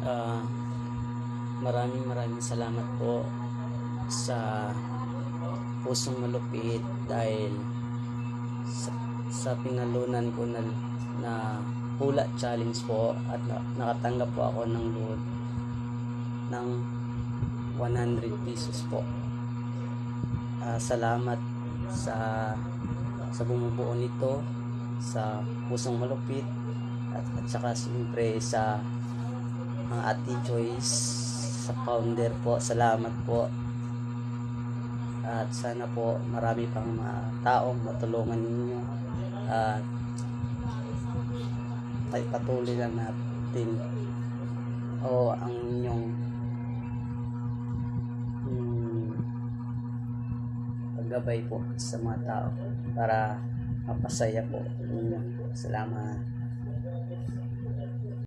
Ah, maraming salamat po sa Pusong Malupit dahil sa pinalunan ko na hula challenge po at nakatanggap po ako ng load ng 100 pesos po. Salamat sa bumubuo nito, sa Pusong Malupit at saka siyempre sa mga Ate Joyce, sa founder po. Salamat po, at sana po marami pang mga taong matulungan ninyo at patuloy lang natin ang inyong paggabay po sa mga tao para mapasaya po ninyo. Salamat.